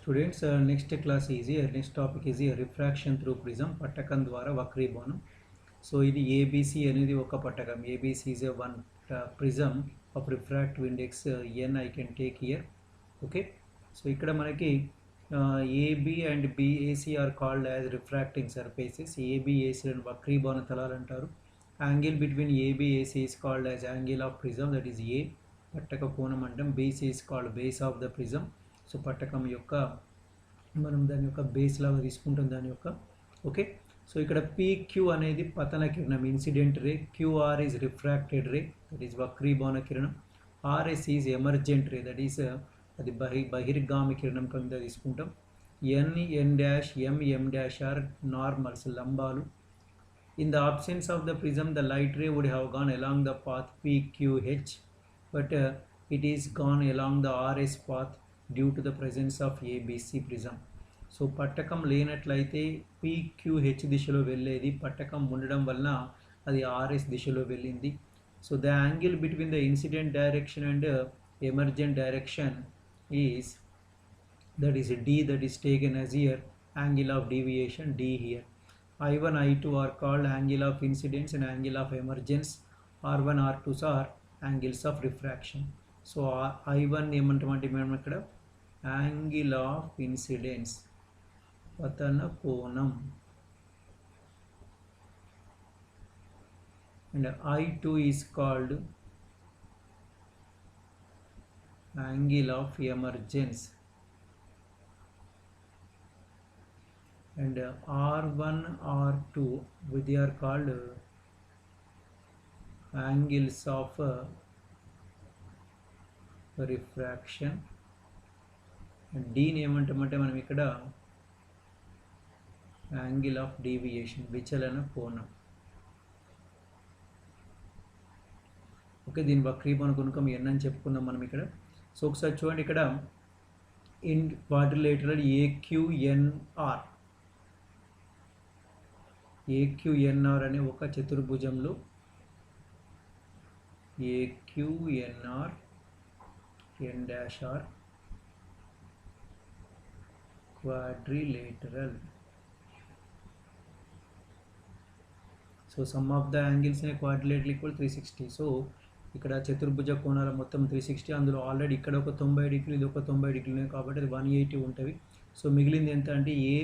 Students, next class is next topic is refraction through prism పట్టకం ద్వారా వక్రీభవనం. So ఇది ABC అనేది ఒక పట్టకం. ABC is a one prism of refractive index n I can take here. Okay, so ఇక్కడ మనకి AB and BAC are called as refracting surfaces. ABAC అని వక్రీభవన తలాలు అంటారు. Angle between ABAC is called as angle of prism, that is A. పట్టక కోణం అంటాం. BC is called base of the prism. So పట్టకం యొక్క మనం దాని యొక్క బేస్ లాగా తీసుకుంటాం దాని యొక్క. ఓకే, సో ఇక్కడ PQ అనేది పతన కిరణం, incident ray. QR is refracted ray, that is వక్రీభవన కిరణం. RS is emergent ray, that is అది బహిర్గామి కిరణం కింద తీసుకుంటాం. N dash M dash are normals, లంబాలు. In the absence of the prism, the light ray would have gone along the path PQH, but it is gone along the RS path due to the presence of ABC prism. So పట్టకం లేనట్లయితే PQH దిశలో వెళ్ళేది, పట్టకం ఉండడం వలన అది RS దిశలో వెళ్ళింది. So the angle between the incident direction and emergent direction is that is D, that is taken as here angle of deviation D here. I1 I2 are called angle of incidence and angle of emergence. R1 R2s are angles of refraction. So I1 ఏమంటామంటే మనం ఇక్కడ angle of incidence, పతన కోణం, and I2 is called angle of emergence, and R1 R2 they are called angles of refraction. And D ఏమంటామంటే మనం ఇక్కడ angle of deviation, విచలన కోణం. Okay, దీని వక్రీభవన గుణకం n అని చెప్పుకుందాం మనం ఇక్కడ. సో ఒకసారి చూడండి, ఇక్కడ ఇన్ క్వాడ్రిలేటరల్ AQNR, AQNR అనే ఒక చతుర్భుజంలో AQNR N dash R quadrilateral. So some of the angles in quadrilateral equal 360. So ఇక్కడ చతుర్భుజ కోణాల మొత్తం 360, అందులో ఆల్రెడీ ఇక్కడ ఒక 90 డిగ్రీలు, ఇది ఒక 90 డిగ్రీలు, కాబట్టి అది 180 ఉంటుంది. సో మిగిలింది ఎంత అంటే A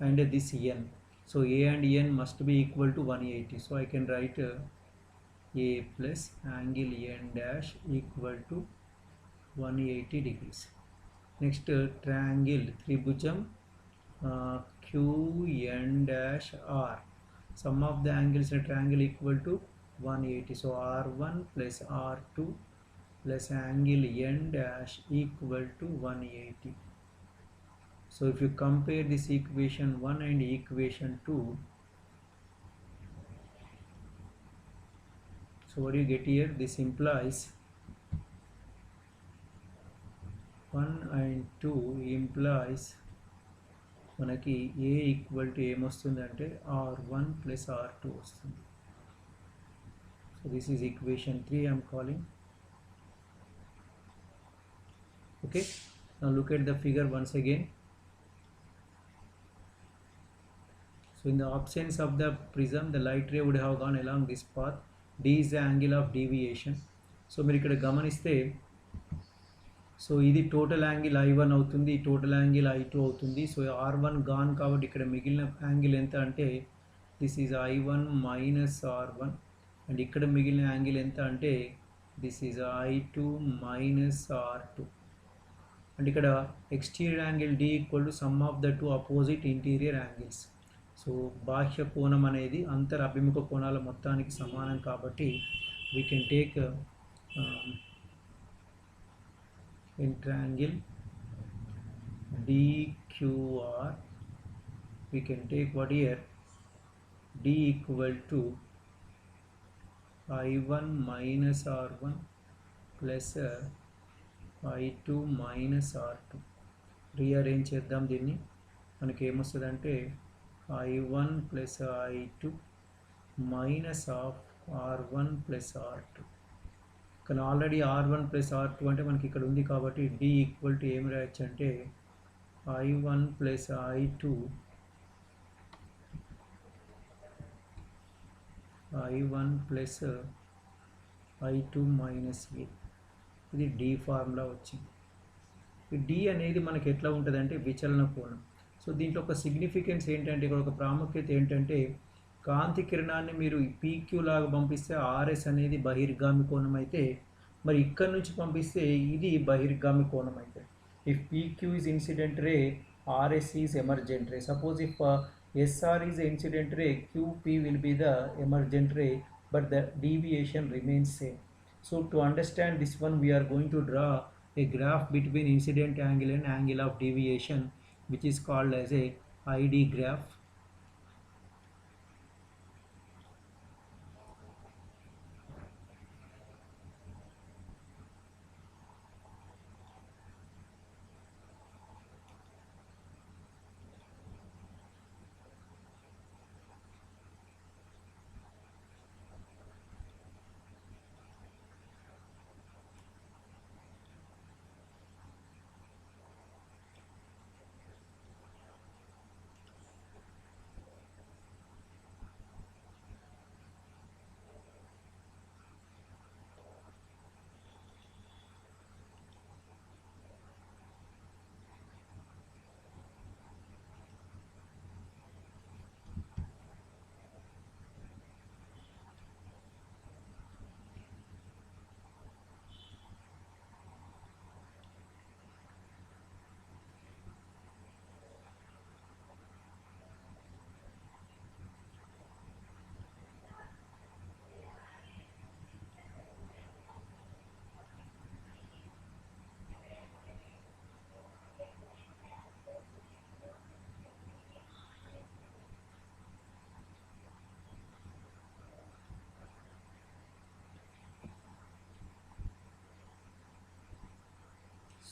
and this N. So A and N must be equal to 180. So I can write A plus angle N dash equal to 180 degrees. Next triangle, tribhujam QN dash R. Sum of the angles in a triangle equal to 180. So R1 plus R2 plus angle N dash equal to 180. So if you compare this equation 1 and equation 2, so what do you get here? This implies 1 and 2 implies మనకి A equal to ఏమొస్తుంది అంటే R1 plus R2 వస్తుంది. So this is equation 3 I'm calling. Okay, now look at the figure once again. So in the absence of the prism, the light ray would have gone along this path. D is the angle of deviation. So మీరు ఇక్కడ గమనిస్తే, so ఇది total angle I1 అవుతుంది, total angle I2 అవుతుంది. So R1 gone కాబట్టి ఇక్కడ మిగిలిన angle ఎంత అంటే this is I1 minus R1, and ఇక్కడ మిగిలిన యాంగిల్ ఎంత అంటే this is I2 minus R2. And ఇక్కడ exterior angle D equal to sum of the two opposite interior angles. So బాహ్య కోణం అనేది అంతర్ అభిముఖ కోణాల మొత్తానికి సమానం కాబట్టి we can take in triangle DQR, we can take what here, D equal to I1 minus R1 plus I2 minus R2. Rearrange చేద్దాం దీన్ని. మనకి ఏమొస్తుంది అంటే I1 plus I2 minus of R1 plus R2. కానీ ఆల్రెడీ R1 ప్లస్ R2 అంటే మనకి ఇక్కడ ఉంది కాబట్టి D ఈక్వల్ టు ఏమి రాయొచ్చు అంటే I1 plus I2 I1 plus I2 minus A. ఇది D ఫార్ములా వచ్చింది. ఈ D అనేది మనకి ఎట్లా ఉంటుందంటే విచలన కోణం. సో దీంట్లో ఒక సిగ్నిఫికెన్స్ ఏంటంటే, ఇక్కడ ఒక ప్రాముఖ్యత ఏంటంటే, కాంతి కిరణాన్ని మీరు PQ లాగా పంపిస్తే RS అనేది బహిర్గామి కోణం అయితే, మరి ఇక్కడ నుంచి పంపిస్తే ఇది బహిర్గామి కోణం అయితే. If PQ is incident ray, RS is emergent ray. Suppose if SR is incident ray, QP will be the emergent ray, but the deviation remains same. So to understand this one, we are going to draw a graph between incident angle and angle of deviation, which is called as a ID graph.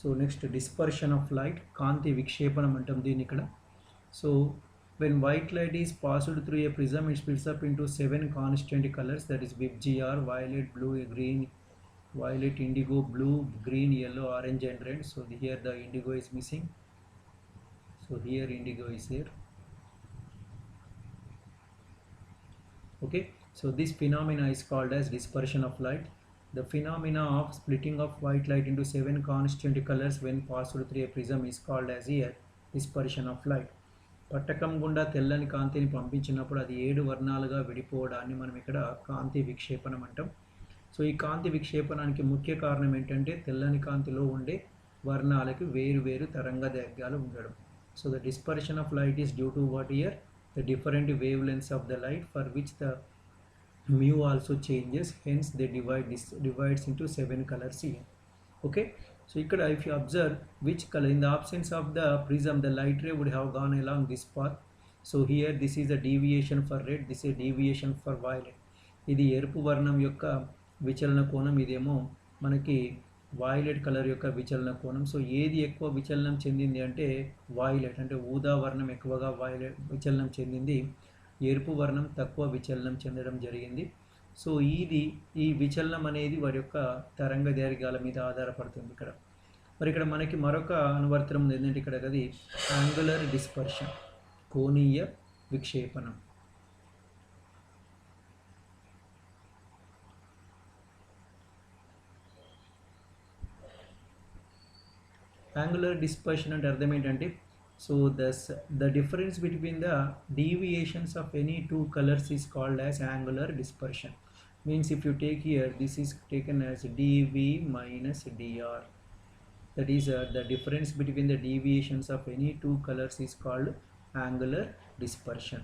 So next, dispersion of light, కాంతి విక్షేపణం అంటాం దీన్ని ఇక్కడ. So when white light is passed through a prism, it splits up into 7 constant colors, that is VIBGR, violet, blue, green, violet, indigo, blue, green, yellow, orange and red. So here the indigo is missing. So here indigo is here. Okay, so this phenomena is called as dispersion of light. The phenomena of splitting of white light into 7 constant colors when passed through a prism is called as here dispersion of light. పట్టకం గుండా తెల్లని కాంతిని పంపించినప్పుడు అది 7 వర్ణాలుగా విడిపోవడాన్ని మనం ఇక్కడ కాంతి విక్షేపణం అంటాం. So ఈ కాంతి విక్షేపణానికి ముఖ్య కారణం ఏంటంటే తెల్లని కాంతిలో ఉండే వర్ణాలకి వేరు వేరు తరంగదైర్ఘ్యాలు ఉండడం. So the dispersion of light is due to what here the different wavelengths of the light, for which the mu also changes, hence they divides into 7 colors here. Okay, so ikkada if you observe which color, in the absence of the prism, the light ray would have gone along this path. So here this is a deviation for red, this is a deviation for violet. ఇది ఎరుపు వర్ణం యొక్క విచలన కోణం, ఇదేమో మనకి violet colour యొక్క విచలన కోణం. So ఏది ఎక్కువ విచలనం చెందింది అంటే వాయిలెట్, అంటే ఊదా వర్ణం ఎక్కువగా విచలనం చెందింది, ఎరుపు వర్ణం తక్కువ విచలనం చెందడం జరిగింది. సో ఈ విచలనం అనేది వారి యొక్క తరంగ దైర్ఘ్యాల మీద ఆధారపడుతుంది ఇక్కడ. మరి ఇక్కడ మనకి మరొక అనువర్తనం ఉంది ఏంటంటే ఇక్కడ అది యాంగులర్ డిస్పర్షన్, కోణీయ విక్షేపణం. యాంగులర్ డిస్పర్షన్ అంటే అర్థం ఏంటంటే, so the difference between the deviations of any two colors is called as angular dispersion. Means if you take here, this is taken as dv minus dr, that is the difference between the deviations of any two colors is called angular dispersion.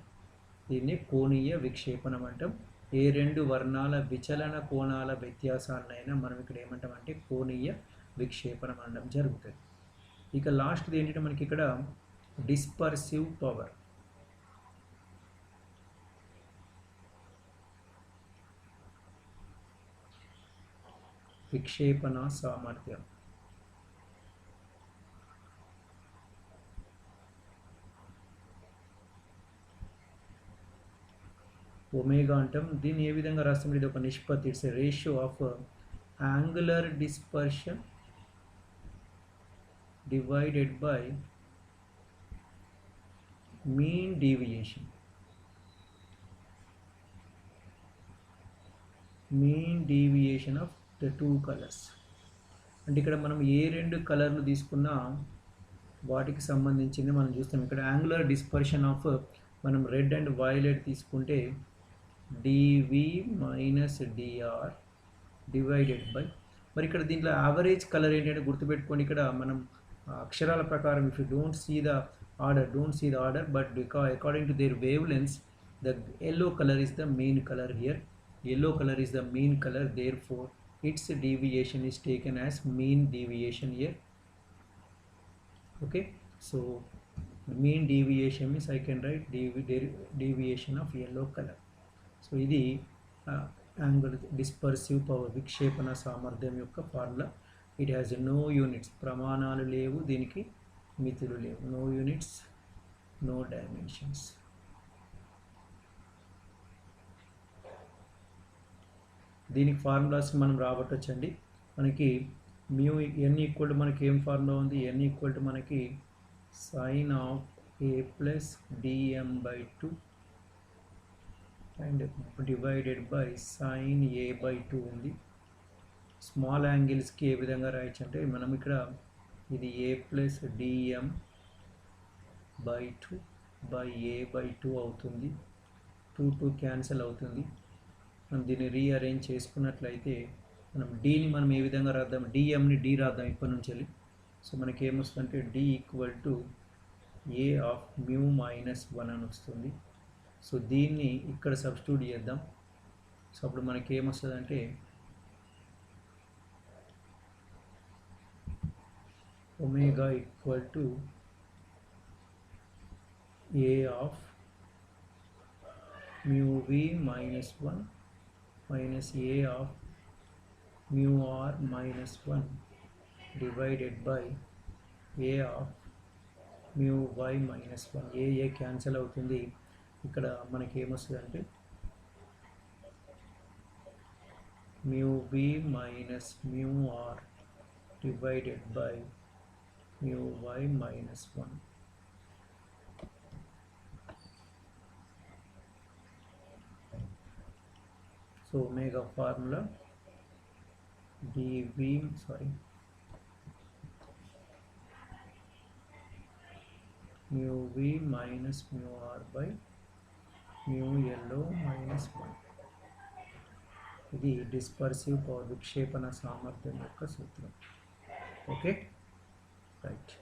దీన్ని కోణీయ విక్షేపణం అంటాం. ఏ రెండు వర్ణాల విచలన కోణాల వ్యత్యాసాన్నైనా మనం ఇక్కడ ఏమంటామంటే కోణీయ విక్షేపణం అనడం జరుగుతుంది. ఇక లాస్ట్ది ఏంటంటే మనకి ఇక్కడ డిస్పర్సివ్ పవర్. విక్షేపణ సామర్థ్యం. ఒమేగా అంటాం. దీన్ని ఏ విధంగా రాస్తాం, ఇది ఒక నిష్పత్తి, it's a ratio of angular dispersion divided by mean deviation. Mean deviation of the two colours. అంటే ఇక్కడ మనం ఏ రెండు కలర్లు తీసుకున్నా వాటికి సంబంధించింది మనం చూస్తాం. ఇక్కడ యాంగులర్ డిస్పర్షన్ ఆఫ్ మనం రెడ్ అండ్ వైలెట్ తీసుకుంటే డివి మైనస్ డిఆర్ డివైడెడ్ బై, మరి ఇక్కడ దీంట్లో యావరేజ్ కలర్ ఏంటంటే గుర్తుపెట్టుకోండి, ఇక్కడ మనం అక్షరాల ప్రకారం if you don't see the order but according to their wavelengths the yellow color is the main color here. Yellow color is the main color, therefore its deviation is taken as mean deviation here. Okay, so the mean deviation means I can write deviation of yellow color. So ఇది angular dispersive power, విక్షేపణ సామర్థ్యం యొక్క formula. It has no units, ప్రమాణాలు లేవు, దీనికి మితులు లేవు. No units, no dimensions. దీనికి ఫార్ములాస్ మనం రాబట్టొచ్చండి. మనకి మ్యూ ఎన్ ఈక్వల్ టు మనకి ఏం ఫార్ములా ఉంది, ఎన్ ఈక్వల్ టు మనకి sine of A plus DM by 2 and divided by sine A by 2 ఉంది. స్మాల్ యాంగిల్స్కి ఏ విధంగా రాయొచ్చు అంటే మనం ఇక్కడ ఇది A plus DM by 2 by A by 2 అవుతుంది. 2 క్యాన్సిల్ అవుతుంది. మనం దీన్ని రీఅరేంజ్ చేసుకున్నట్లయితే మనం డీని మనం ఏ విధంగా రాద్దాం, డిఎంని డి రాద్దాం ఇప్పటి నుంచి వెళ్ళి. సో మనకి ఏమొస్తుందంటే D equal to A of mu minus 1 అని వస్తుంది. సో దీన్ని ఇక్కడ సబ్స్టిట్యూట్ చేద్దాం. సో అప్పుడు మనకి ఏమొస్తుంది అంటే omega equal to A of mu v minus 1 minus A of mu r minus 1 divided by A of mu y minus 1. A cancel అవుతుంది. ఇక్కడ మనకి ఏమొస్తుంది అంటే mu v minus mu r divided by mu y minus 1. So omega formula mu v minus mu r by mu yellow minus 1. ఇది dispersive power, విక్షేపణ సామర్థ్యం యొక్క సూత్రం. Okay, right.